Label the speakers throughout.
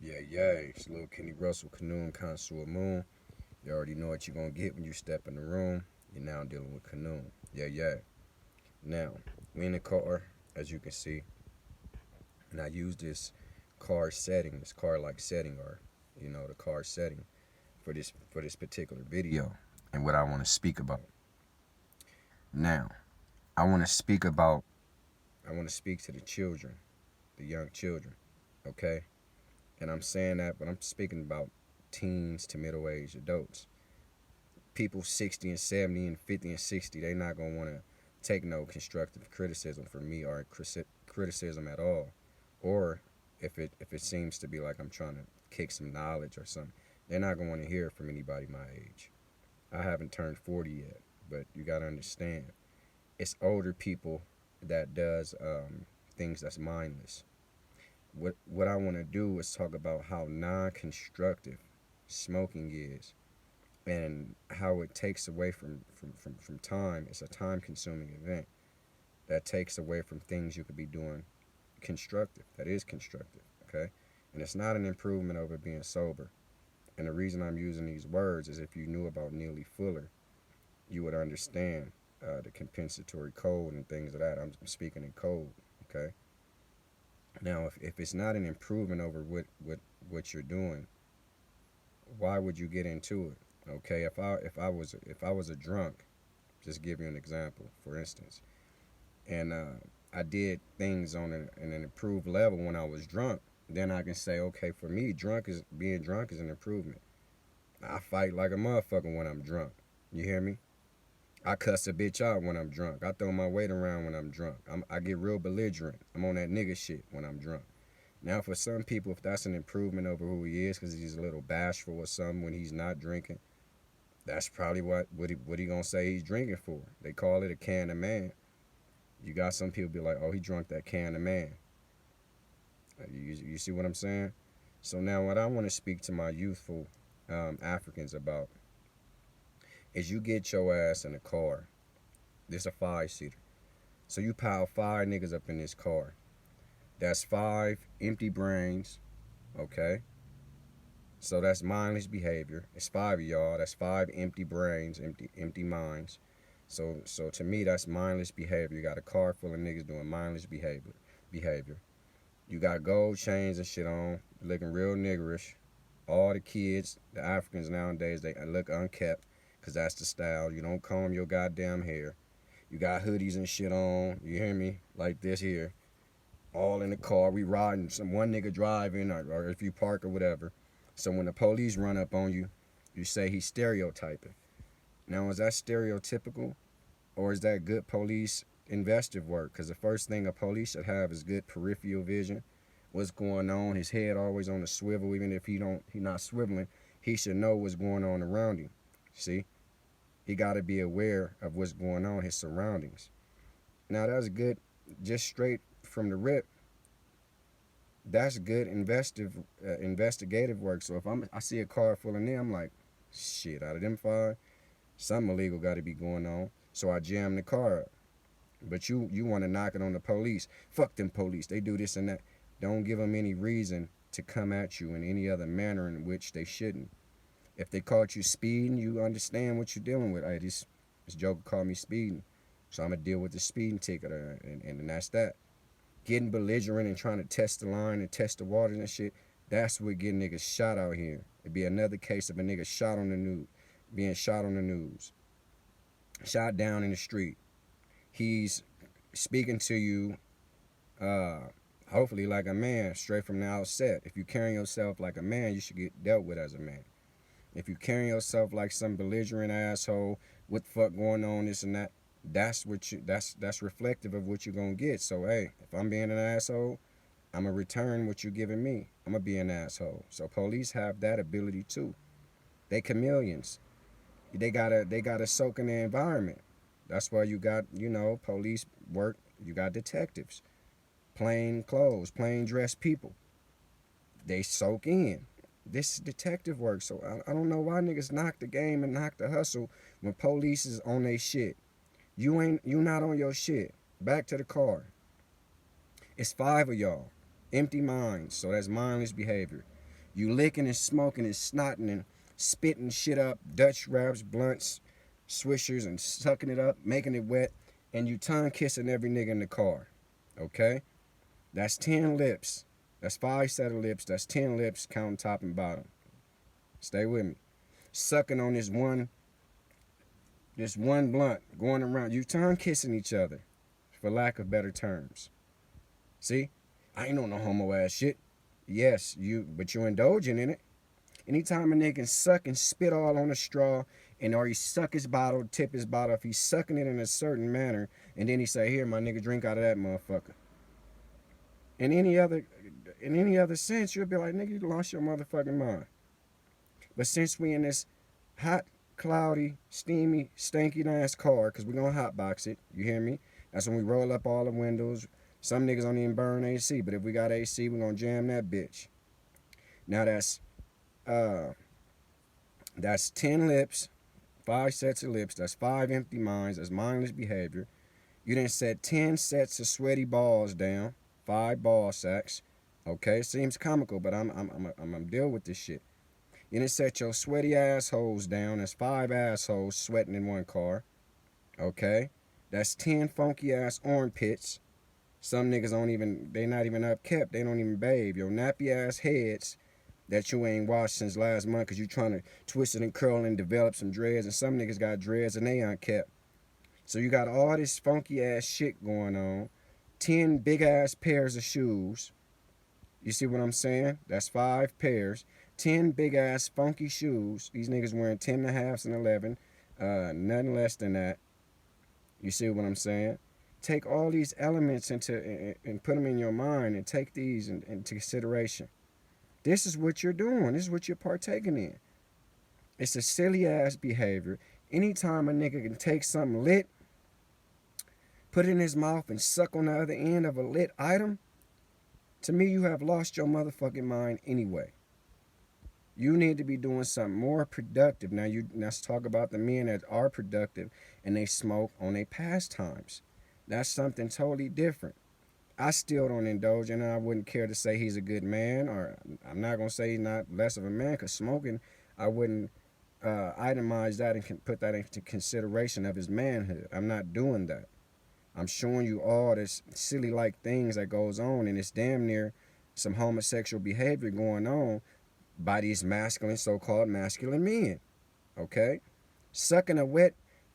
Speaker 1: Yeah, it's little Kenny Russell, Canoe and Connoisseur Moon. You already know what you're gonna get when you step in the room. You're now dealing with Canoe. Yeah. Now, we in the car, as you can see, and I use this car like setting, or the car setting for this particular video and what I want to speak about. Now, I want to speak about I want to speak to the children, the young children, okay? And I'm saying that, but I'm speaking about teens to middle-aged adults. People 60 and 70 and 50 and 60, they not going to want to take no constructive criticism from me, or criticism at all. Or if it seems to be like I'm trying to kick some knowledge or something, they're not going to want to hear it from anybody my age. I haven't turned 40 yet, but you got to understand, it's older people that does things that's mindless. What I want to do is talk about how non-constructive smoking is, and how it takes away from time. It's a time-consuming event that takes away from things you could be doing constructive. That is constructive, okay? And it's not an improvement over being sober. And the reason I'm using these words is, if you knew about Neely Fuller, you would understand the compensatory code and things of that. I'm speaking in code, okay? Now, if it's not an improvement over what you're doing, why would you get into it? Okay, if I was a drunk, just give you an example, for instance, and I did things on an improved level when I was drunk, then I can say, okay, for me, being drunk is an improvement. I fight like a motherfucker when I'm drunk. You hear me? I cuss a bitch out when I'm drunk. I throw my weight around when I'm drunk. I get real belligerent. I'm on that nigga shit when I'm drunk. Now, for some people, if that's an improvement over who he is, because he's a little bashful or something when he's not drinking, that's probably what he gonna say he's drinking for. They call it a can of man. You got some people be like, oh, he drunk that can of man. You see what I'm saying? So now, what I want to speak to my youthful Africans about is, you get your ass in a car. This a 5-seater. So you pile 5 niggas up in this car. That's 5 empty brains, okay? So that's mindless behavior. It's 5 of y'all. That's 5 empty brains, empty minds. So to me, that's mindless behavior. You got a car full of niggas doing mindless behavior. You got gold chains and shit on, looking real niggerish. All the kids, the Africans nowadays, they look unkept, because that's the style. You don't comb your goddamn hair. You got hoodies and shit on, you hear me? Like this here. All in the car, we riding, some one nigga driving, or if you park or whatever. So when the police run up on you, you say he's stereotyping. Now, is that stereotypical, or is that good police investigative work? Because the first thing a police should have is good peripheral vision. What's going on? His head always on the swivel. Even if he not swiveling, he should know what's going on around him. See, he got to be aware of what's going on, his surroundings. Now, that's good, just straight from the rip. That's good investigative work. So if I see a car full of them, I'm like, shit, out of them 5, something illegal got to be going on. So I jam the car up. But you want to knock it on the police. Fuck them police. They do this and that. Don't give them any reason to come at you in any other manner in which they shouldn't. If they caught you speeding, you understand what you're dealing with. Hey, this joker called me speeding, so I'm going to deal with the speeding ticket, and that's that. Getting belligerent and trying to test the line and test the waters and shit, that's what getting niggas shot out here. It'd be another case of a nigga shot on the news, being shot on the news, shot down in the street. He's speaking to you, hopefully like a man, straight from the outset. If you carry yourself like a man, you should get dealt with as a man. If you carry yourself like some belligerent asshole, what the fuck going on, this and that, that's reflective of what you're gonna get. So hey, if I'm being an asshole, I'm gonna return what you're giving me. I'm gonna be an asshole. So police have that ability too. They chameleons. They gotta soak in the environment. That's why you got, police work. You got detectives, plain clothes, plain dressed people. They soak in. This is detective work. So I don't know why niggas knock the game and knock the hustle when police is on their shit. You not on your shit. Back to the car. It's 5 of y'all. Empty minds. So that's mindless behavior. You licking and smoking and snotting and spitting shit up, Dutch wraps, blunts, swishers, and sucking it up, making it wet, and you tongue kissing every nigga in the car. Okay? That's 10 lips. That's 5 set of lips. That's 10 lips, counting top and bottom. Stay with me. Sucking on this one blunt, going around. You tongue kissing each other, for lack of better terms. See? I ain't on no homo ass shit. Yes, but you indulging in it. Anytime a nigga suck and spit all on a straw, or he suck his bottle, tip his bottle, if he's sucking it in a certain manner, and then he say, "Here, my nigga, drink out of that motherfucker." In any other sense, you'll be like, "Nigga, you lost your motherfucking mind." But since we in this hot, cloudy, steamy, stanky ass car, cause we gonna hotbox it, you hear me? That's when we roll up all the windows. Some niggas don't even burn AC, but if we got AC, we gonna jam that bitch. Now that's 10 lips, 5 sets of lips, that's 5 empty minds, that's mindless behavior. You done set 10 sets of sweaty balls down, 5 ball sacks. Okay, seems comical, but I'm deal with this shit. You done set your sweaty assholes down, that's 5 assholes sweating in one car. Okay, that's 10 funky ass armpits. Some niggas they not even upkept, they don't even bathe. Your nappy ass heads that you ain't washed since last month because you trying to twist it and curl and develop some dreads, and some niggas got dreads and they unkept. So you got all this funky ass shit going on. 10 big ass pairs of shoes. You see what I'm saying? That's 5 pairs. 10 big ass funky shoes. These niggas wearing 10 and a halves and 11. Nothing less than that. You see what I'm saying? Take all these elements and put them in your mind and take these into consideration. This is what you're doing. This is what you're partaking in. It's a silly ass behavior. Anytime a nigga can take something lit, put it in his mouth and suck on the other end of a lit item, to me, you have lost your motherfucking mind anyway. You need to be doing something more productive. Now, let's talk about the men that are productive and they smoke on their pastimes. That's something totally different. I still don't indulge, and I wouldn't care to say he's a good man, or I'm not going to say he's not less of a man, because smoking, I wouldn't itemize that and put that into consideration of his manhood. I'm not doing that. I'm showing you all this silly like things that goes on, and it's damn near some homosexual behavior going on by these so-called masculine men. Okay? Sucking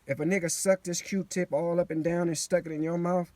Speaker 1: if a nigga sucked this Q-tip all up and down and stuck it in your mouth,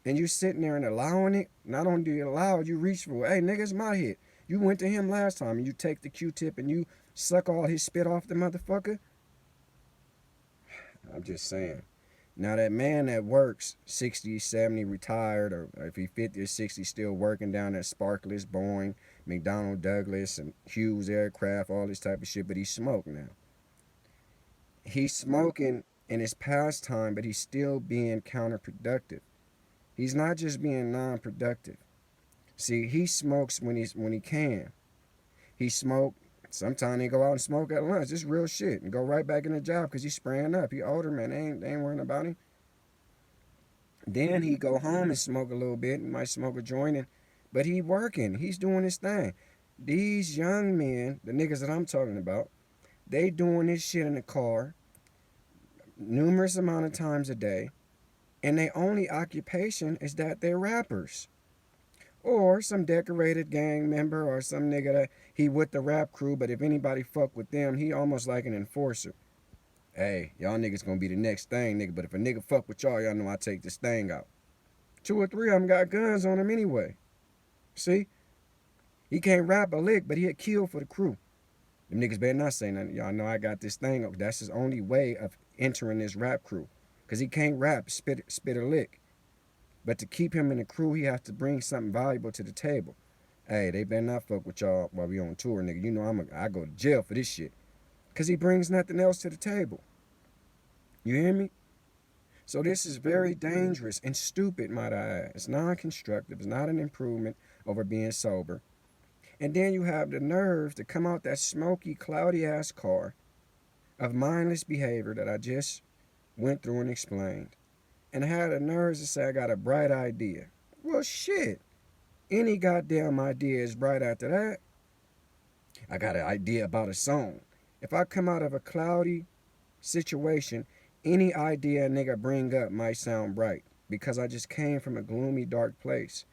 Speaker 1: and you sitting there and allowing it, not only do you allow it, you reach for it. Hey, nigga, it's my hit. You went to him last time and you take the Q-tip and you suck all his spit off the motherfucker. I'm just saying. Now that man that works 60, 70, retired, or if he 50 or 60, still working down at Sparkless, Boeing, McDonnell Douglas, and Hughes Aircraft, all this type of shit, but he smoked now. He's smoking in his pastime, but he's still being counterproductive. He's not just being non-productive. See, he smokes when he can. He smoke. Sometimes he go out and smoke at lunch. It's real shit. And go right back in the job because he's spraying up. He older, man. They ain't worrying about him. Then he go home and smoke a little bit. He might smoke a joint. But he working. He's doing his thing. These young men, the niggas that I'm talking about, they doing this shit in the car numerous amount of times a day. And their only occupation is that they're rappers. Or some decorated gang member or some nigga that he with the rap crew, but if anybody fuck with them, he almost like an enforcer. Hey, y'all niggas gonna be the next thing, nigga, but if a nigga fuck with y'all know I take this thing out. 2 or 3 of them got guns on him anyway. See? He can't rap a lick, but he'll kill for the crew. Them niggas better not say nothing. Y'all know I got this thing up. That's his only way of entering this rap crew. Because he can't rap, spit a lick. But to keep him in the crew, he has to bring something valuable to the table. Hey, they better not fuck with y'all while we on tour, nigga. You know I go to jail for this shit. Because he brings nothing else to the table. You hear me? So this is very dangerous and stupid, might I add. It's non-constructive. It's not an improvement over being sober. And then you have the nerve to come out that smoky, cloudy-ass car of mindless behavior that I just went through and explained, and had the nerves to say I got a bright idea. Well, shit. Any goddamn idea is bright after that. I got an idea about a song. If I come out of a cloudy situation, any idea a nigga bring up might sound bright because I just came from a gloomy, dark place.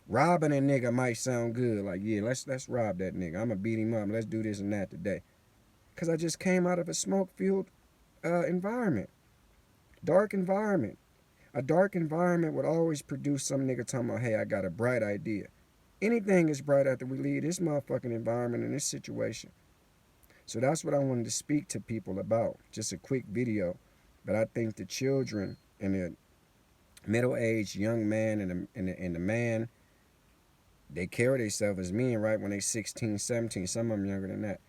Speaker 1: Robbing a nigga might sound good, like yeah, let's rob that nigga. I'ma beat him up. Let's do this and that today, cause I just came out of a smoke-filled environment, dark environment. A dark environment would always produce some nigga talking about, hey, I got a bright idea. Anything is bright after we leave this motherfucking environment and this situation. So that's what I wanted to speak to people about. Just a quick video. But I think the children and the middle-aged young man and the man, they carry themselves as men right when they 16, 17. Some of them younger than that.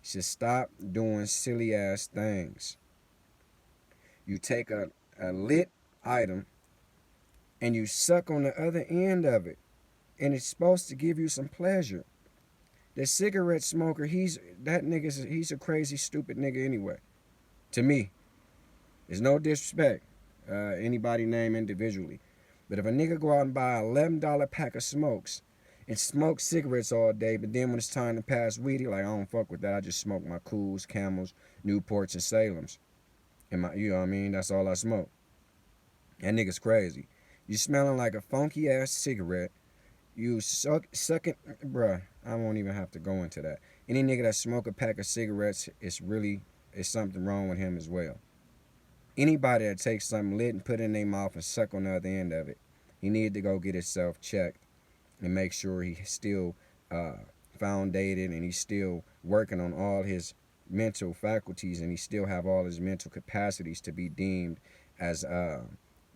Speaker 1: Should stop doing silly ass things. You take a lit item and you suck on the other end of it. And it's supposed to give you some pleasure. The cigarette smoker, he's a crazy, stupid nigga anyway. To me, there's no disrespect. Anybody name individually. But if a nigga go out and buy a $11 pack of smokes and smoke cigarettes all day, but then when it's time to pass weed, he like, I don't fuck with that. I just smoke my Cools, Camels, Newports, and Salems. And you know what I mean? That's all I smoke. That nigga's crazy. You smelling like a funky ass cigarette. You suck it, bruh. I won't even have to go into that. Any nigga that smoke a pack of cigarettes, it's something wrong with him as well. Anybody that takes something lit and put it in their mouth and suck on the other end of it, he need to go get himself checked and make sure he's still foundated and he's still working on all his mental faculties and he still have all his mental capacities to be deemed as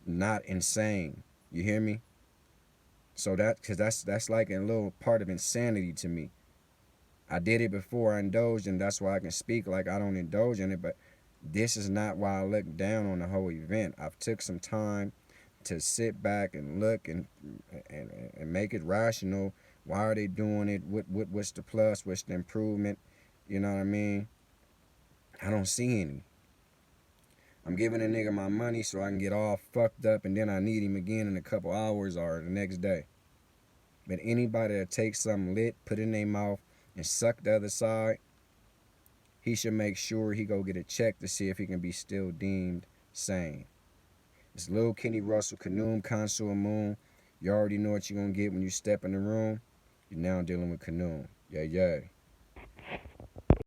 Speaker 1: not insane. You hear me? So because that's like a little part of insanity to me. I did it before I indulged, and that's why I can speak like I don't indulge in it. But this is not why I look down on the whole event. I've took some time to sit back and look and make it rational. Why are they doing it? What's the plus? What's the improvement? You know what I mean? I don't see any. I'm giving a nigga my money so I can get all fucked up, and then I need him again in a couple hours or the next day. But anybody that takes something lit, put it in their mouth, and suck the other side, he should make sure he go get a check to see if he can be still deemed sane. It's Lil Kenny Russell, Kanoom, Consul, Moon. You already know what you're going to get when you step in the room. You're now dealing with Kanoom. Yeah, yeah.